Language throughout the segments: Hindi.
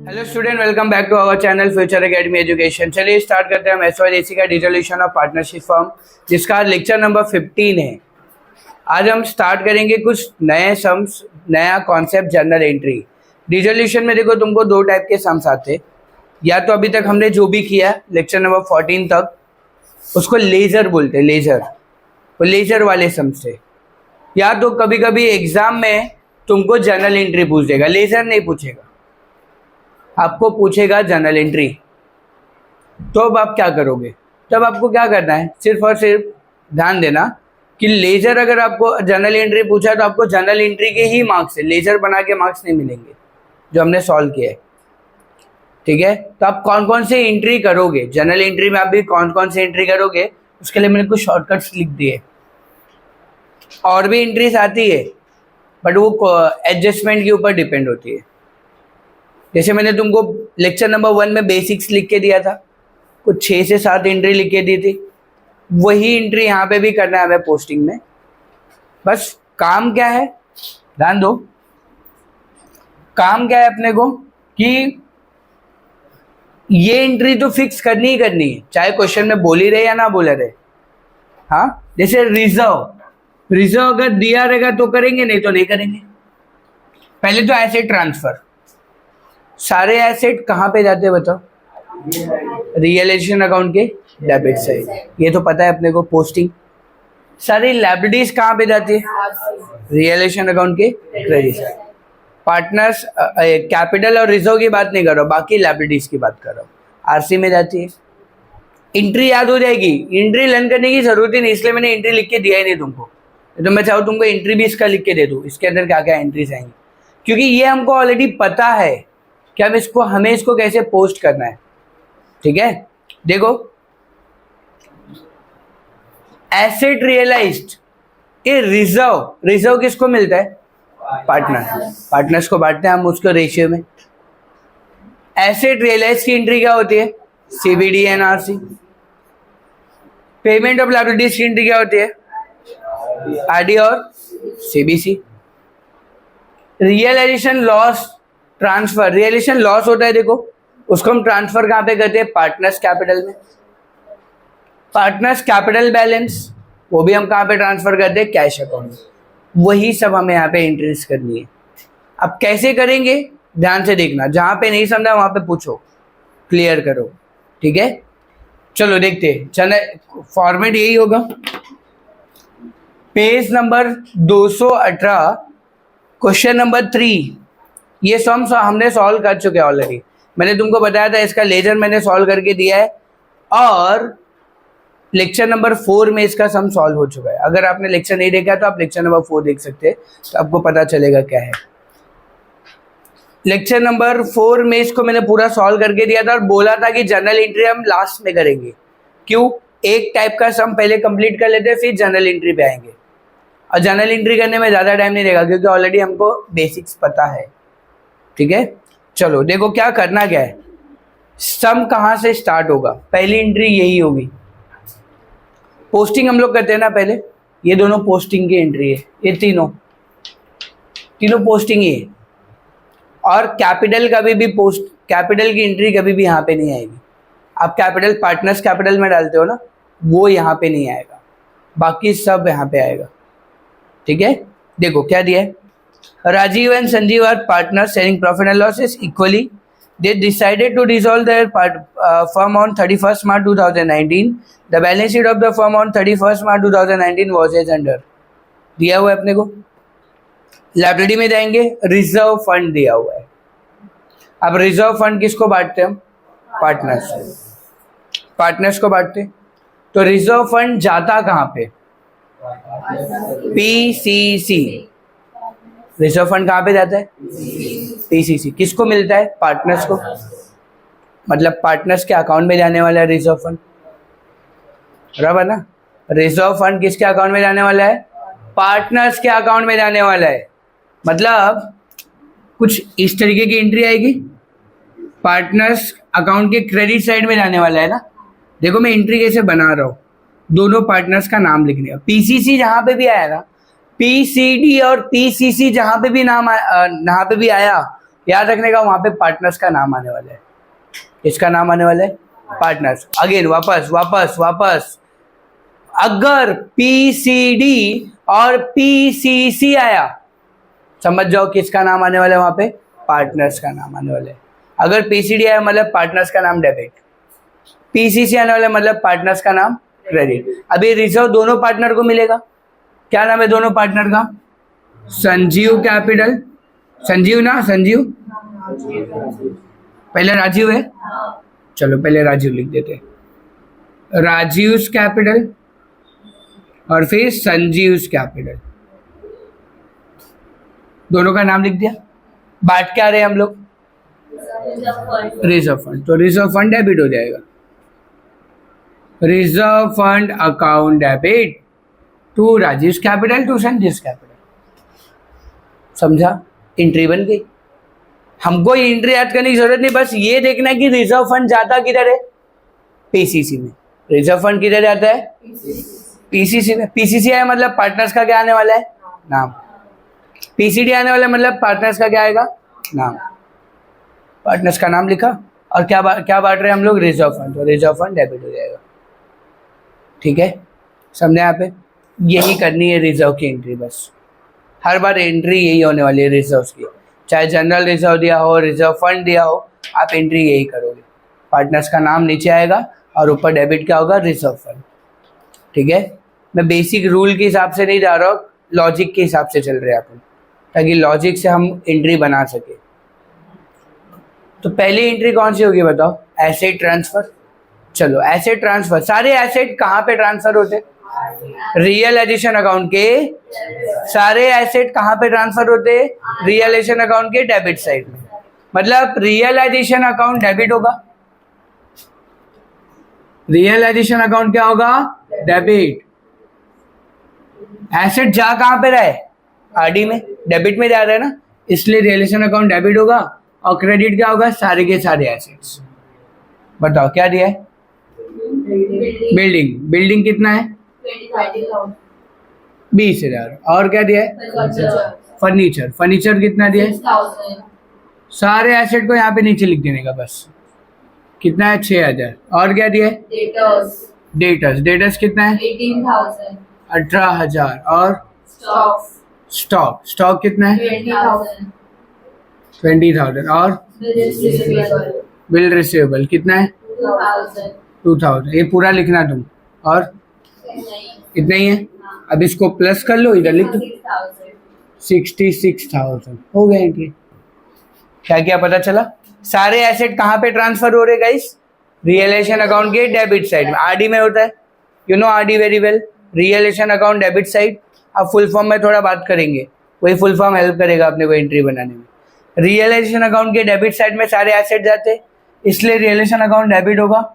Hello student, welcome back to our channel future academy education. चलिए स्टार्ट करते हैं हम एसवाईएसी का डिसोल्यूशन ऑफ पार्टनरशिप फॉर्म, जिसका लेक्चर नंबर 15 है। आज हम स्टार्ट करेंगे कुछ नए सम्स, नया कॉन्सेप्ट, जर्नल एंट्री। डिसोल्यूशन में देखो तुमको दो टाइप के सम्स आते, या तो अभी तक हमने जो भी किया लेक्चर नंबर 14 तक उसको लेजर बोलते हैं, लेजर, वो लेजर वाले सम्स थे। या तो कभी कभी एग्जाम में तुमको जर्नल एंट्री पूछ देगा, लेजर नहीं पूछेगा, आपको पूछेगा जर्नल एंट्री। तो अब आप क्या करोगे? तब आपको क्या करना है, सिर्फ और सिर्फ ध्यान देना कि लेजर अगर आपको जर्नल एंट्री पूछा तो आपको जर्नल एंट्री के ही मार्क्स है, लेजर बना के मार्क्स नहीं मिलेंगे जो हमने सॉल्व किया है। ठीक है, तो आप कौन कौन से एंट्री करोगे जर्नल एंट्री में, आप भी कौन कौन से एंट्री करोगे उसके लिए मैंने कुछ शॉर्टकट्स लिख दिए। और भी एंट्रीज आती है बट वो एडजस्टमेंट के ऊपर डिपेंड होती है। जैसे मैंने तुमको लेक्चर नंबर 1 में बेसिक्स लिख के दिया था, कुछ 6 से 7 एंट्री लिख के दी थी, वही एंट्री यहाँ पे भी करना है हमें पोस्टिंग में। बस काम क्या है, ध्यान दो, काम क्या है अपने को कि ये एंट्री तो फिक्स करनी ही करनी है, चाहे क्वेश्चन में बोल ही रहे या ना बोले रहे। हाँ, जैसे रिजर्व अगर दिया रहेगा तो करेंगे, नहीं तो नहीं करेंगे। पहले तो एसेट ट्रांसफर, सारे एसेट कहाँ पे जाते हैं बताओ? रियलाइजेशन अकाउंट के डेबिट साइड, ये तो पता है अपने को। पोस्टिंग, सारी लायबिलिटीज कहाँ पे जाती है? रियलाइजेशन अकाउंट के क्रेडिट साइड। पार्टनर्स, कैपिटल और रिजर्व की बात नहीं कर रहा हूँ, बाकी लायबिलिटीज की बात कर रहा हूँ, आरसी में जाती है। एंट्री याद हो जाएगी, एंट्री लर्न करने की जरूरत ही नहीं, इसलिए मैंने एंट्री लिख के दिया ही नहीं तुमको। तो मैं चाहूँ तुमको एंट्री भी इसका लिख के दे दूँ, इसके अंदर क्या क्या एंट्रीज आएंगी, क्योंकि ये हमको ऑलरेडी पता है कि हमें इसको कैसे पोस्ट करना है। ठीक है, देखो एसेट रियलाइज्ड, ये रिजर्व किसको मिलता है? पार्टनर्स को बांटते हैं हम उसको रेशियो में। एसेट रियलाइज की एंट्री क्या होती है? CBD NRC. Payment of liabilities की एंट्री क्या होती है? आरडी और CBC. Realisation loss transfer, realisation loss होता है, देखो उसको हम ट्रांसफर कहाँ पे करते हैं? पार्टनर्स कैपिटल में। पार्टनर्स कैपिटल बैलेंस, वो भी हम कहाँ पे ट्रांसफर करते हैं? कैश अकाउंट में। वही सब हमें यहाँ पे एंट्रीज करनी है। अब कैसे करेंगे ध्यान से देखना, जहाँ पे नहीं समझा वहाँ पे पूछो, क्लियर करो। ठीक है, चलो देखते हैं। चलो फॉर्मेट यही होगा, पेज नंबर 218 क्वेश्चन नंबर 3। ये सम हमने सॉल्व कर चुके हैं ऑलरेडी, मैंने तुमको बताया था इसका लेजर मैंने सॉल्व करके दिया है, और लेक्चर नंबर 4 में इसका सम सॉल्व हो चुका है। अगर आपने लेक्चर नहीं देखा तो आप लेक्चर नंबर 4 देख सकते हैं, तो आपको पता चलेगा क्या है। लेक्चर नंबर 4 में इसको मैंने पूरा सॉल्व करके दिया था और बोला था कि जर्नल एंट्री हम लास्ट में करेंगे। क्यों? एक टाइप का सम पहले कंप्लीट कर लेते हैं, फिर जर्नल एंट्री पे आएंगे। और जर्नल एंट्री करने में ज़्यादा टाइम नहीं लगेगा क्योंकि ऑलरेडी हमको बेसिक्स पता है। ठीक है, चलो देखो क्या करना क्या है। सम कहाँ से स्टार्ट होगा? पहली एंट्री यही होगी। पोस्टिंग हम लोग करते हैं ना पहले, ये दोनों पोस्टिंग की एंट्री है, ये तीनों पोस्टिंग ही है। और कैपिटल कभी भी कैपिटल की एंट्री कभी भी यहाँ पे नहीं आएगी। आप कैपिटल पार्टनर्स कैपिटल में डालते हो ना, वो यहाँ पे नहीं आएगा, बाकी सब यहाँ पे आएगा। ठीक है, देखो क्या दिया है। Rajiv and Sanjeev are partners sharing profit and losses equally. They decided to dissolve their firm on 31st March 2019. The balance sheet of the firm on 31st March 2019 was as under. दिया हुआ है अपने को। लाइब्रेरी में जाएंगे, रिजर्व फंड दिया हुआ है। अब रिजर्व फंड किसको बांटते हैं हम? पार्टनर्स को बांटते हैं। तो रिजर्व फंड जाता कहाँ पे? पीसीसी। रिजर्व फंड कहाँ पे जाता है? पीसीसी। किसको मिलता है? पार्टनर्स को, मतलब पार्टनर्स के अकाउंट में जाने वाला है रिजर्व फंड, बराबर ना? रिजर्व फंड किसके अकाउंट में जाने वाला है? पार्टनर्स के अकाउंट में जाने वाला है। मतलब कुछ इस तरीके की एंट्री आएगी, पार्टनर्स अकाउंट के क्रेडिट साइड में जाने वाला है ना। देखो मैं एंट्री कैसे बना रहा हूँ, दोनों पार्टनर्स का नाम लिखने का। पीसीसी जहाँ पे भी आएगा, पीसीडी और पीसीसी जहां पे भी नाम यहाँ पे भी आया याद रखने का, वहां पे पार्टनर्स का नाम आने वाला है। इसका नाम आने वाला है पार्टनर्स। अगेन वापस वापस वापस, अगर पीसीडी और पीसीसी आया, समझ जाओ किसका नाम आने वाला है वहां पे, पार्टनर्स का नाम आने वाला है। अगर पीसीडी आया मतलब पार्टनर्स का नाम डेबिट, पीसीसी आने वाला मतलब पार्टनर्स का नाम क्रेडिट। अभी रिजर्व दोनों पार्टनर को मिलेगा। क्या नाम है दोनों पार्टनर का? संजीव कैपिटल, संजीव ना, संजीव, पहले राजीव है, चलो पहले राजीव लिख देते, राजीव कैपिटल और फिर संजीव कैपिटल, दोनों का नाम लिख दिया। बांट क्या रहे हम लोग? Reserve fund. तो रिजर्व फंड डेबिट हो जाएगा, reserve fund account debit to Rajiv capital to Sanjeev capital. समझा? एंट्री बन गई। हमको एंट्री याद करने की जरूरत नहीं, बस ये देखना है कि रिजर्व फंड जाता किधर है, पीसीसी में। रिजर्व फंड किधर जाता है? पीसीसी में। पीसीसी आया मतलब पार्टनर्स का क्या आने वाला है? नाम। पीसीडी आने वाला मतलब पार्टनर्स का क्या आएगा? नाम। पार्टनर्स का नाम लिखा और क्या बांट रहे हैं हम लोग? Reserve fund. तो रिजर्व फंड डेबिट हो जाएगा। ठीक है, समझे? यहाँ पे यही करनी है रिजर्व की एंट्री, बस हर बार एंट्री यही होने वाली है रिजर्व की। चाहे जनरल रिजर्व दिया हो, रिजर्व फंड दिया हो, आप एंट्री यही करोगे। पार्टनर्स का नाम नीचे आएगा और ऊपर डेबिट क्या होगा? Reserve fund. ठीक है, मैं बेसिक रूल के हिसाब से नहीं जा रहा हूँ, लॉजिक के हिसाब से चल रहे हैं अपन, ताकि लॉजिक से हम एंट्री बना सके। तो पहली एंट्री कौन सी होगी बताओ? Asset transfer. चलो एसेट ट्रांसफर, सारे एसेट कहाँ पे ट्रांसफर होते? रियलाइजेशन अकाउंट के सारे एसेट कहाँ पे ट्रांसफर होते? रियलाइजेशन अकाउंट के डेबिट साइड में। मतलब रियलाइजेशन अकाउंट डेबिट होगा, रियलाइजेशन अकाउंट क्या होगा? डेबिट। एसेट जा कहाँ पे रहा है? आरडी में, डेबिट में जा रहा है ना, इसलिए रियलाइजेशन अकाउंट डेबिट होगा। और क्रेडिट क्या होगा? सारे के सारे एसेट्स। बताओ क्या दिया है? बिल्डिंग। बिल्डिंग कितना है? 20,000। और क्या दिया है? फर्नीचर। फर्नीचर कितना दिया है? सारे एसेट को यहाँ पे नीचे लिख देने का बस। कितना है? 6,000। और क्या दिया है? डेटर्स। डेटर्स कितना है? 18,000। और स्टॉक। स्टॉक कितना है? 20,000। और बिल रिसीवेबल कितना है? 2,000। ये पूरा लिखना तुम। और इतना ही है। अब इसको प्लस कर लो, इधर लिख दो 66,000। हो गया एंट्री। क्या क्या पता चला? सारे एसेट कहाँ पे ट्रांसफर हो रहे गाइस? रियलाइजेशन अकाउंट के डेबिट साइड में। आरडी में होता है, you know RD very well. Realisation account debit side. अब फुल फॉर्म में थोड़ा बात करेंगे, वही फुल फॉर्म हेल्प करेगा अपने को एंट्री बनाने में। रियलाइजेशन अकाउंट के डेबिट साइड में सारे एसेट जाते, इसलिए रियलाइजेशन अकाउंट डेबिट होगा।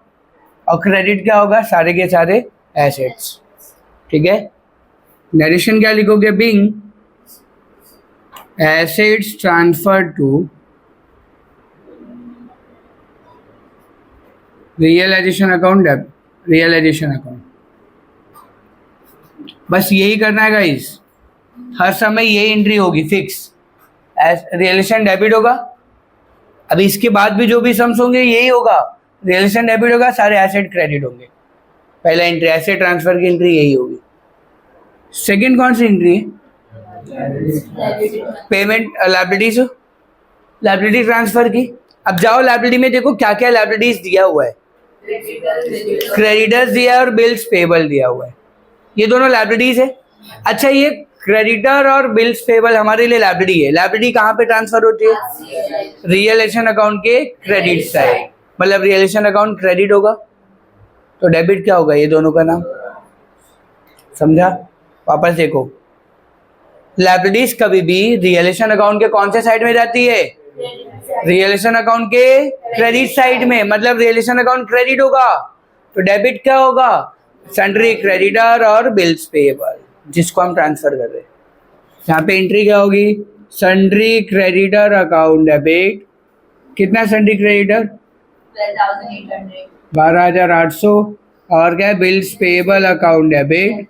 और क्रेडिट क्या होगा? सारे के सारे एसेट्स। ठीक है, नरेशन क्या लिखोगे? Being assets transfer to realisation account, realisation account. बस यही करना है गाइस, हर समय यही एंट्री होगी फिक्स। रियलाइजेशन डेबिट होगा, अभी इसके बाद भी जो भी सम्स होंगे यही होगा। रियलाइजेशन डेबिट होगा, सारे एसेट क्रेडिट होंगे। पहला एंट्री एसेट ट्रांसफर की एंट्री यही होगी। सेकंड कौन सी एंट्री है? पेमेंट लायबिलिटीज, लायबिलिटी ट्रांसफर की। अब जाओ लायबिलिटी में देखो क्या क्या लायबिलिटीज दिया हुआ है। क्रेडिटर्स दिया है और बिल्स पेबल दिया हुआ है, ये दोनों लायबिलिटीज है। अच्छा, ये क्रेडिटर और बिल्स पेबल हमारे लिए लायबिलिटी है। लायबिलिटी कहाँ पे ट्रांसफर होती है? रियलाइजेशन अकाउंट के क्रेडिट साइड। मतलब रियलाइजेशन अकाउंट क्रेडिट होगा तो डेबिट क्या होगा? ये दोनों का नाम। समझा? वापस देखो, लायबिलिटीज कभी भी रियलाइजेशन अकाउंट के कौन से साइड में जाती है? रियलाइजेशन अकाउंट के क्रेडिट साइड में। मतलब रियलाइजेशन अकाउंट क्रेडिट होगा तो डेबिट क्या होगा? सन्ड्री क्रेडिटर और बिल्स पेएबल, जिसको हम ट्रांसफर कर रहे हैं। यहाँ पे एंट्री क्या होगी? Sundry creditor account debit. कितना सन्ड्री क्रेडिटर? 12,800। और क्या? Bills payable account debit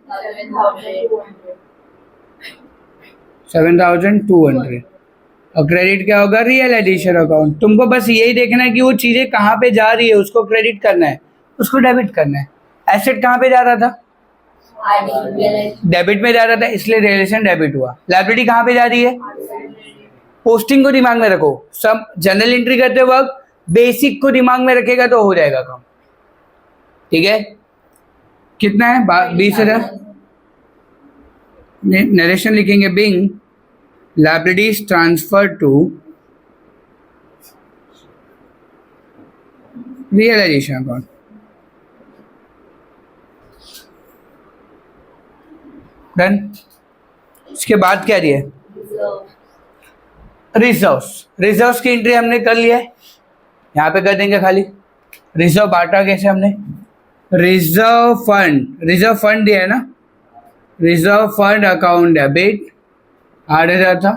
7,200। और क्रेडिट क्या होगा, रियलाइजेशन अकाउंट। तुमको बस यही देखना है कि वो चीजें कहाँ पे जा रही है, उसको क्रेडिट करना है, उसको डेबिट करना है। एसेट कहाँ पे जा रहा था, डेबिट में जा रहा था, इसलिए रियलाइजेशन डेबिट हुआ। लायबिलिटी कहाँ पे जा रही है, पोस्टिंग को दिमाग में रखो। सब जनरल एंट्री करते वक्त बेसिक को दिमाग में रखेगा तो हो जाएगा काम। ठीक है, कितना है, 20,000। नरेशन लिखेंगे, being liabilities transferred to realization account। Done. इसके बाद क्या दिया, रिजर्व्स। रिजर्व्स की एंट्री हमने कर लिया है, यहाँ पे कर देंगे खाली। रिजर्व बांटा कैसे हमने, रिजर्व फंड दिया है ना, रिजर्व फंड अकाउंट डेबिट 8,000 था।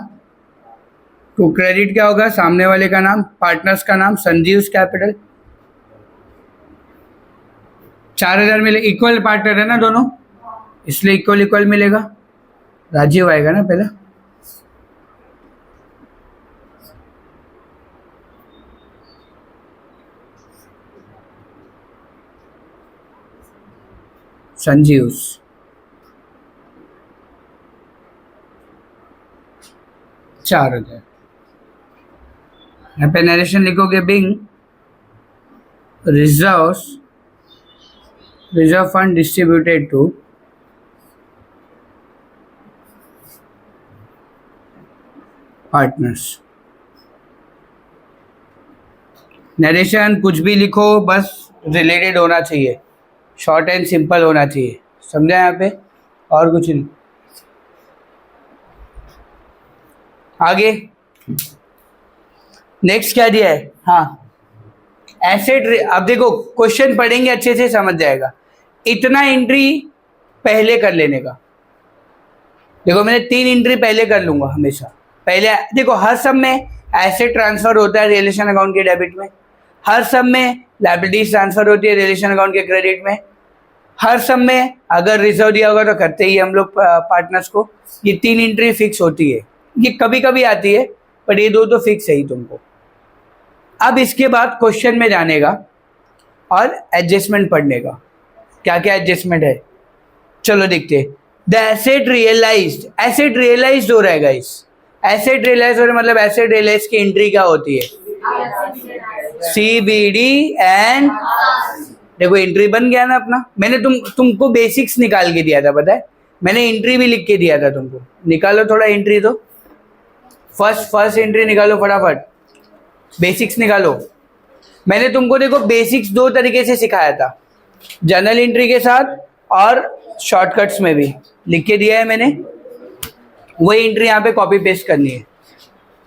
तो क्रेडिट क्या होगा, सामने वाले का नाम, पार्टनर्स का नाम संजीव कैपिटल। 4,000 मिले, इक्वल पार्टनर है ना दोनों, इसलिए इक्वल इक्वल मिलेगा। राजीव आएगा ना पहले, संजीव। चार हो जाए। यहाँ पे नरेशन लिखोगे, being reserve fund distributed to partners. Narration कुछ भी लिखो, बस रिलेटेड होना चाहिए, शॉर्ट एंड सिंपल होना चाहिए, समझा यहाँ पे, और कुछ नहीं। आगे नेक्स्ट क्या दिया है, हाँ एसेट। अब देखो क्वेश्चन पढ़ेंगे अच्छे से समझ जाएगा। इतना एंट्री पहले कर लेने का, देखो मैंने 3 एंट्री पहले कर लूंगा हमेशा। पहले देखो हर सब में एसेट ट्रांसफर होता है रिलेशन अकाउंट के डेबिट में, हर सब में लायबिलिटीज ट्रांसफर होती है रिलेशन अकाउंट के क्रेडिट में, हर सब में अगर रिजर्व दिया होगा तो करते ही हम लोग पार्टनर्स को। ये 3 एंट्री फिक्स होती है, ये कभी कभी आती है पर ये 2 तो फिक्स है ही तुमको। अब इसके बाद क्वेश्चन में जाने का और एडजस्टमेंट पढ़ने का। क्या क्या एडजस्टमेंट है चलो देखते हैं। The asset realised, asset realised हो रहेगा। इस एसेट रियलाइज हो रहा मतलब एसेट रियलाइज की एंट्री क्या होती है, CBD एंड। देखो एंट्री बन गया ना अपना। मैंने तुमको बेसिक्स निकाल के दिया था, पता है मैंने एंट्री भी लिख के दिया था तुमको। निकालो थोड़ा एंट्री, तो फर्स्ट एंट्री निकालो फटाफट, बेसिक्स निकालो। मैंने तुमको देखो बेसिक्स 2 तरीके से सिखाया था, जनरल एंट्री के साथ और शॉर्टकट्स में भी लिख के दिया है मैंने। वही एंट्री यहाँ पे कॉपी पेस्ट करनी है,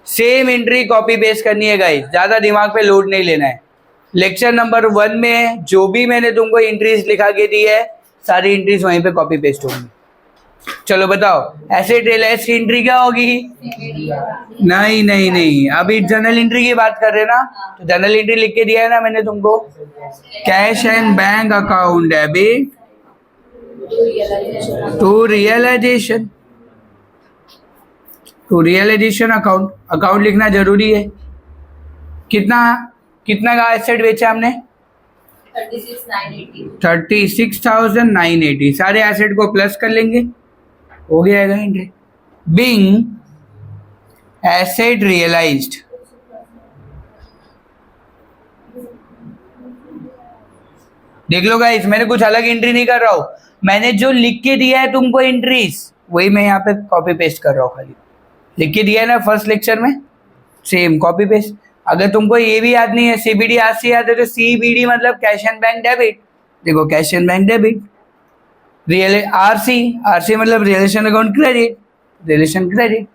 सेम एंट्री कॉपी पेस्ट करनी है गाइस, ज्यादा दिमाग पे लोड नहीं लेना है। लेक्चर नंबर 1 में जो भी मैंने तुमको एंट्रीज लिखा के दी है, सारी एंट्रीज वहीं पे कॉपी पेस्ट होंगी। चलो बताओ एसेट रियलाइज की एंट्री क्या होगी, नहीं नहीं नहीं, अभी जनरल एंट्री की बात कर रहे हैं ना, तो जनरल एंट्री लिख के दिया है ना मैंने तुमको, cash and bank account debit to realisation account. Account लिखना जरूरी है। कितना का एसेट बेचा हमने, 36,980। सारे एसेट को प्लस कर लेंगे, हो गया एंट्री। बिंग एसेट रियलाइज्ड, देख लो गाइस मैंने कुछ अलग एंट्री नहीं कर रहा हूं, मैंने जो लिख के दिया है तुमको एंट्रीज वही मैं यहाँ पे कॉपी पेस्ट कर रहा हूँ। खाली लिख के दिया है ना फर्स्ट लेक्चर में, सेम कॉपी पेस्ट। अगर तुमको ये भी याद नहीं है, CBD आज से याद है तो CBD मतलब कैश एंड बैंक डेबिट। देखो cash and bank debit, RC मतलब realisation account credit, relation credit.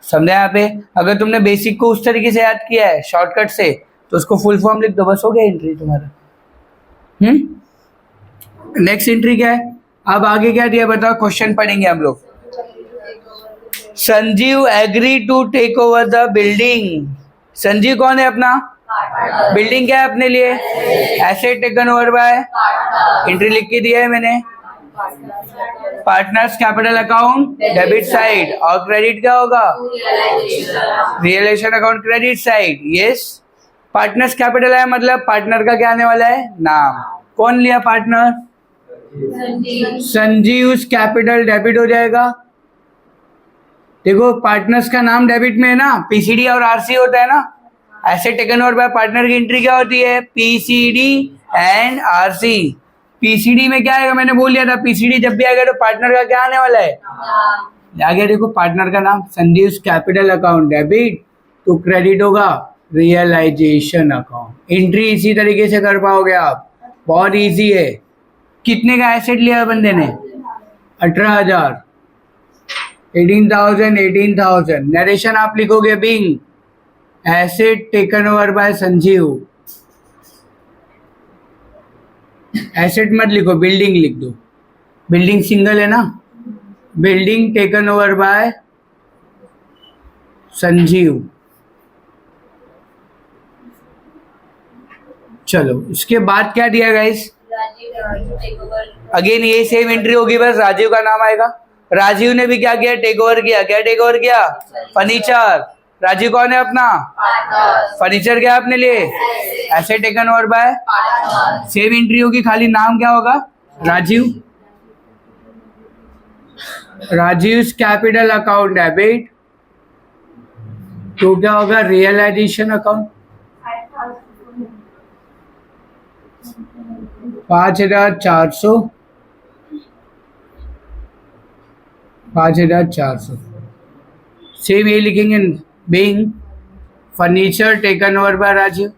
समझा यहाँ पे। अगर तुमने बेसिक को उस तरीके से याद किया है शॉर्टकट से, तो उसको फुल फॉर्म लिख दो, बस हो गया एंट्री तुम्हारा। नेक्स्ट एंट्री क्या है, अब आगे क्या दिया बताओ, क्वेश्चन पढ़ेंगे हम लोग। Sanjeev agree to take over the building. Sanjeev कौन है अपना, बिल्डिंग क्या है अपने लिए, asset taken over by, entry लिख के दिया है मैंने, partners capital account debit side, और क्रेडिट क्या होगा? Realisation account credit side. Yes, partners capital है मतलब पार्टनर का क्या आने वाला है? नाम। कौन लिया पार्टनर? संजीव कैपिटल डेबिट हो जाएगा। देखो पार्टनर्स का नाम डेबिट में है ना, पीसीडी और आरसी होता है ना। Asset taken over bye partner की एंट्री क्या होती है? PCD and RC. पीसीडी में क्या आएगा? मैंने बोल दिया था पीसीडी जब भी आएगा तो पार्टनर का क्या आने वाला है? आगे देखो पार्टनर का नाम संजीव कैपिटल अकाउंट डेबिट, तो क्रेडिट होगा रियलाइजेशन अकाउंट। एंट्री इसी तरीके से कर पाओगे आप, बहुत इजी है। कितने का एसेट लिया बंदे ने? 18,000, 18,000, 18,000। नरेशन आप लिखोगे being asset taken over by Sanjeev. Asset मत लिखो, बिल्डिंग लिख दो, बिल्डिंग सिंगल है ना। Building taken over by Sanjeev. चलो इसके बाद क्या दिया गाइस? अगेन ये सेम एंट्री होगी, बस राजीव का नाम आएगा। राजीव ने भी क्या किया? टेक ओवर किया। क्या टेक ओवर किया? फर्नीचर। राजीव कौन है अपना? फर्नीचर क्या अपने लिए? Asset taken over by. Same entry होगी, खाली नाम क्या होगा? Rajiv. Rajiv capital account debit, तो क्या होगा? Realisation account. 5,400, 5,400। सेम ये लिखेंगे being furniture taken over by Rajiv.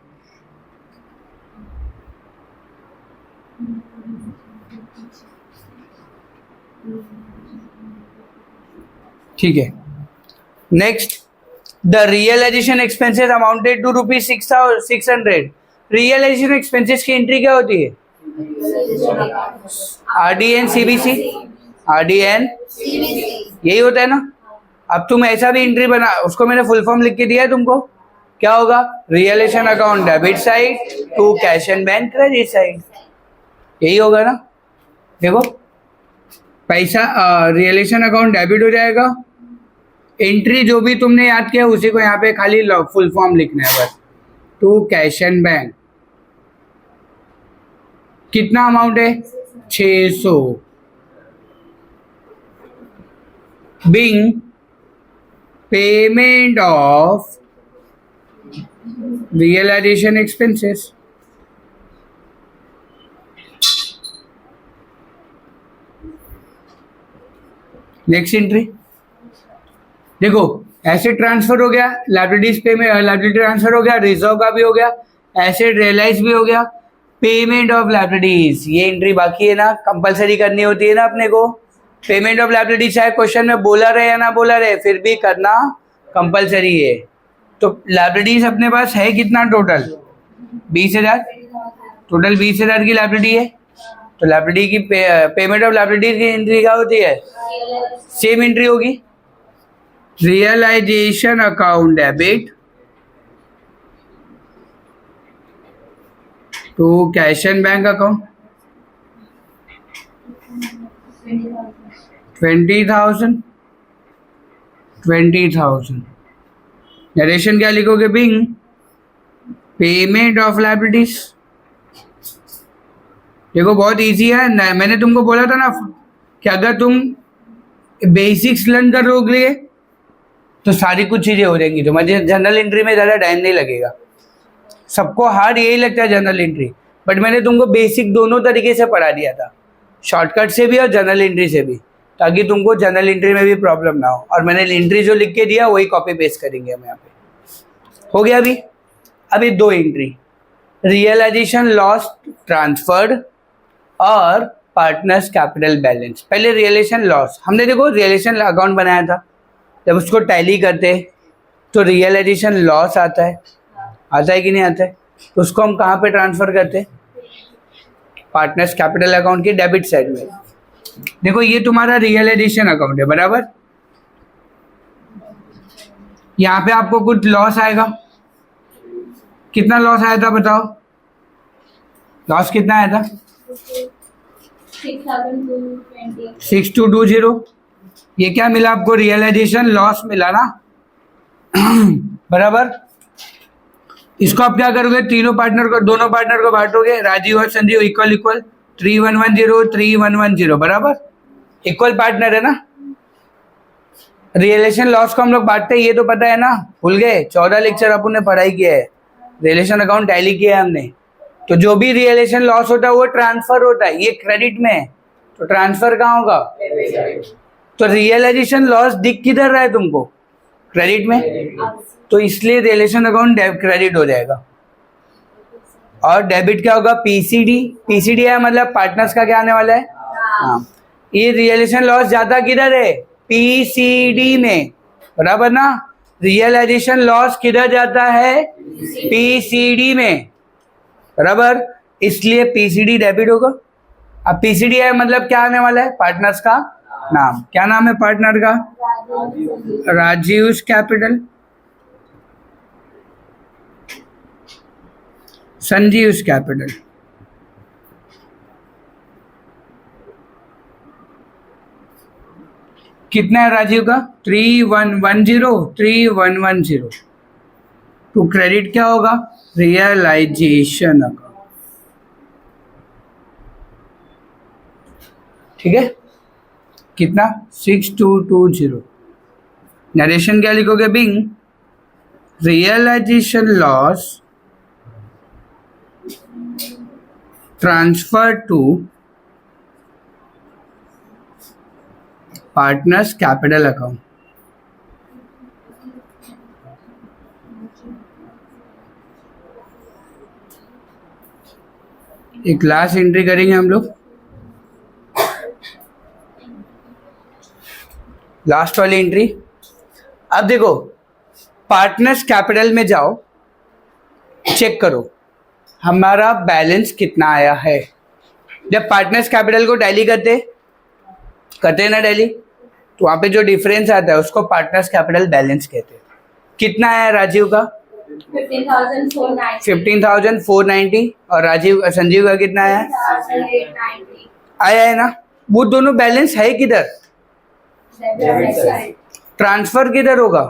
ठीक है। Next, the realisation expenses amounted to ₹600। Realisation expenses की एंट्री क्या होती है? RDN CBC. आरडीएन यही होता है ना। अब तुम ऐसा भी एंट्री बना, उसको मैंने फुल फॉर्म लिख के दिया है तुमको, क्या होगा? Realisation account debit side to cash and bank credit side, यही होगा ना। देखो पैसा रियलाइजेशन अकाउंट डेबिट हो जाएगा, एंट्री जो भी तुमने याद किया उसी को यहाँ पे खाली फुल फॉर्म लिखना है बस, टू कैश एंड बैंक। कितना अमाउंट है? 600। Being payment of realisation expenses. Next entry देखो, एसेट ट्रांसफर हो गया, लायबिलिटीज पेमेंट, लायबिलिटी ट्रांसफर हो गया, रिजर्व का भी हो गया, एसेट रियलाइज भी हो गया, पेमेंट ऑफ लायबिलिटीज ये एंट्री बाकी है ना, कंपलसरी करनी होती है ना अपने को। पेमेंट ऑफ लायबिलिटीज चाहे क्वेश्चन में बोला रहे या ना बोला रहे, फिर भी करना कंपलसरी है। तो लायबिलिटीज अपने पास है कितना टोटल? 20,000। टोटल 20,000 की लायबिलिटी है, तो लायबिलिटी की पेमेंट ऑफ लायबिलिटीज की एंट्री क्या होती है? सेम एंट्री होगी, realisation account debit to cash and bank account. 20,000, 20,000। Narration क्या लिखोगे? Being payment of liabilities. देखो बहुत इजी है, मैंने तुमको बोला था ना कि अगर तुम बेसिक्स लर्न कर लोगे तो सारी कुछ चीजें हो जाएंगी। तो मुझे जनरल एंट्री में ज़्यादा टाइम नहीं लगेगा। सबको हार्ड यही लगता है जनरल एंट्री, बट मैंने तुमको बेसिक दोनों तरीके से पढ़ा दिया था, शॉर्टकट से भी और जनरल एंट्री से भी, ताकि तुमको जनरल एंट्री में भी प्रॉब्लम ना हो। और मैंने एंट्री जो लिख के दिया वही कॉपी पेस्ट करेंगे हम यहाँ पे। हो गया अभी 2 एंट्री, रियलाइजेशन लॉस ट्रांसफर्ड और पार्टनर्स कैपिटल बैलेंस। पहले रियलाइजेशन लॉस, हमने देखो रियलाइजेशन अकाउंट बनाया था, जब उसको टैली करते तो रियलाइजेशन लॉस आता है कि नहीं आता है? तो उसको हम कहाँ पे ट्रांसफर करते? पार्टनर्स कैपिटल अकाउंट की डेबिट साइड में। देखो ये तुम्हारा रियलाइजेशन अकाउंट है, बराबर। यहाँ पे आपको कुछ लॉस आएगा, कितना लॉस आया था बताओ? लॉस कितना आया था? 6220। ये क्या मिला आपको? रियलाइजेशन लॉस मिला ना। बराबर। इसको आप क्या करोगे? तीनों पार्टनर को, दोनों पार्टनर को बांटोगे, राजीव और संजीव इक्वल इक्वल, 3110 3110, बराबर। इक्वल पार्टनर है ना। रियलाइजेशन लॉस को हम लोग बांटते हैं, ये तो पता है ना, भूल गए? 14 लेक्चर अपन ने पढ़ाई किया है, रिलेशन अकाउंट टैली किया है हमने। तो जो भी रियलाइजेशन लॉस होता है वो ट्रांसफर होता है, ये क्रेडिट में है, तो ट्रांसफर कहाँ होगा? तो रियलाइजेशन लॉस दिख किधर रहा है तुमको? क्रेडिट में, तो इसलिए रिलेशन अकाउंट क्रेडिट हो जाएगा। और डेबिट क्या होगा? पीसीडी। पीसीडी है मतलब पार्टनर्स का क्या आने वाला है? हाँ। ये रियलाइजेशन लॉस जाता किधर है? पीसीडी में, बराबर ना। रियलाइजेशन लॉस किधर जाता है? पीसीडी में, बराबर। इसलिए पीसीडी डेबिट होगा। अब पीसीडी है मतलब क्या आने वाला है? पार्टनर्स का नाम। क्या नाम है पार्टनर का? Rajiv capital, Sanjeev capital. कितना है राजीव का? 3110 3110। तो क्रेडिट क्या होगा? Realisation account. ठीक है, कितना? 6220। नरेशन क्या लिखोगे? Being realisation loss transfer to partners capital account. एक लास्ट एंट्री करेंगे हम लोग, लास्ट वाली एंट्री। अब देखो, पार्टनर्स कैपिटल में जाओ, चेक करो हमारा बैलेंस कितना आया है। जब पार्टनर्स कैपिटल को टैली करते हैं ना टैली, तो वहां पे जो डिफरेंस आता है उसको पार्टनर्स कैपिटल बैलेंस कहते हैं। कितना आया राजीव का? 15,490। और राजीव संजीव का कितना आया? 890। आया है ना। वो दोनों बैलेंस है किधर? ट्रांसफर किधर होगा?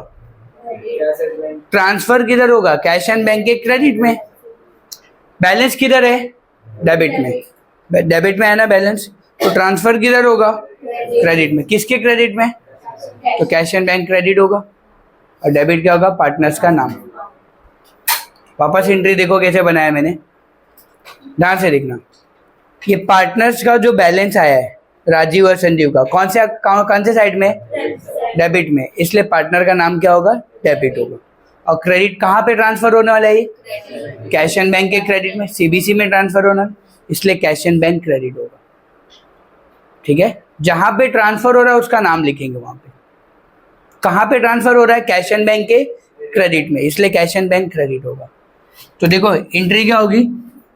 ट्रांसफर किधर होगा? कैश एंड बैंक के क्रेडिट में। बैलेंस किधर है? डेबिट में। डेबिट में है ना बैलेंस, तो ट्रांसफर किधर होगा? क्रेडिट में। किसके क्रेडिट में? तो कैश एंड बैंक क्रेडिट होगा। और डेबिट क्या होगा? पार्टनर्स का नाम। वापस एंट्री देखो कैसे बनाया मैंने, ध्यान से देखना। ये पार्टनर्स का जो बैलेंस आया है राजीव और संजीव का, कौन से साइड में? डेबिट में। इसलिए पार्टनर का नाम क्या होगा? डेबिट होगा। और क्रेडिट कहाँ पे ट्रांसफर होने वाला है? कैश एंड बैंक के क्रेडिट में, सीबीसी में ट्रांसफर होना, इसलिए कैश एंड बैंक क्रेडिट होगा। ठीक है, जहां पे ट्रांसफर हो रहा है उसका नाम लिखेंगे वहां पे। कहाँ पे ट्रांसफर हो रहा है? कैश एंड बैंक के क्रेडिट में, इसलिए कैश एंड बैंक क्रेडिट होगा। तो देखो एंट्री क्या होगी?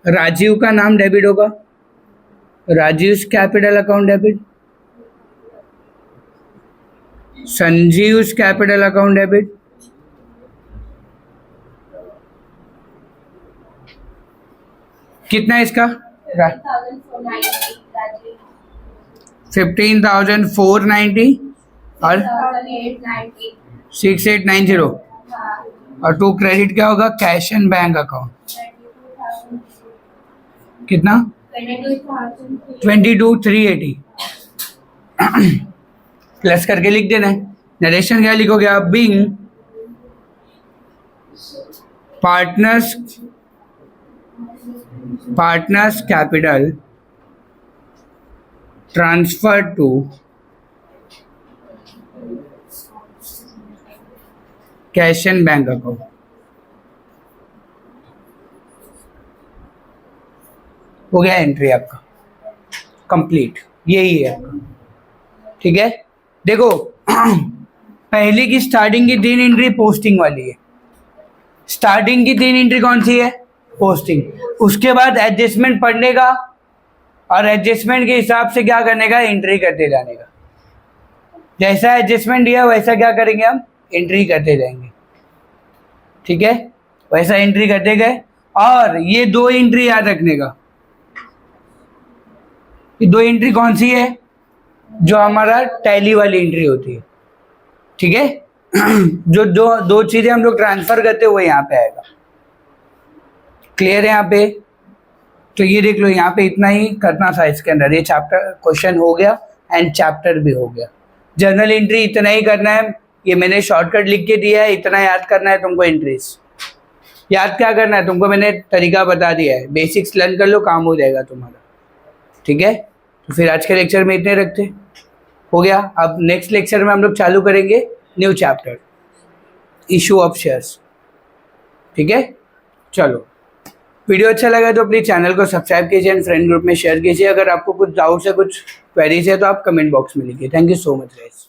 राजीव का नाम डेबिट होगा, Rajeev capital account debit, Sanjeev capital account debit, कितना है इसका? 15,490 और 6890। और टू क्रेडिट क्या होगा? Cash and bank account. कितना? 22,380। प्लस करके लिख देना है। नरेशन क्या लिखोगे आप? Being partners capital transfer to cash and bank account. हो गया एंट्री आपका कंप्लीट, यही है आपका। ठीक है, देखो पहले की स्टार्टिंग की 3 एंट्री पोस्टिंग वाली है। स्टार्टिंग की 3 एंट्री कौन सी है? पोस्टिंग। उसके बाद एडजस्टमेंट पढ़ने का और एडजस्टमेंट के हिसाब से क्या करने का? एंट्री करते जाने का। जैसा एडजस्टमेंट दिया वैसा क्या करेंगे हम? एंट्री करते जाएंगे। ठीक है, वैसा एंट्री करते गए। और ये 2 एंट्री याद रखने का, ये 2 एंट्री कौन सी है? जो हमारा टैली वाली एंट्री होती है, ठीक है। जो दो चीजें हम लोग ट्रांसफर करते हैं वो यहाँ पे आएगा। क्लियर है यहाँ पे? तो ये देख लो, यहाँ पे इतना ही करना था इसके अंदर। ये चैप्टर क्वेश्चन हो गया एंड चैप्टर भी हो गया। जर्नल एंट्री इतना ही करना है, ये मैंने शॉर्टकट लिख के दिया है, इतना याद करना है तुमको। एंट्रीज याद क्या करना है तुमको, मैंने तरीका बता दिया है। बेसिक्स लर्न कर लो, काम हो जाएगा तुम्हारा, ठीक है। तो फिर आज के लेक्चर में इतने रखते हो गया। अब नेक्स्ट लेक्चर में हम लोग चालू करेंगे new chapter, issue of shares, ठीक है। चलो, वीडियो अच्छा लगा तो अपनी चैनल को सब्सक्राइब कीजिए एंड फ्रेंड ग्रुप में शेयर कीजिए। अगर आपको कुछ डाउट्स है, कुछ क्वेरीज है तो आप कमेंट बॉक्स में लिखिए। Thank you so much guys.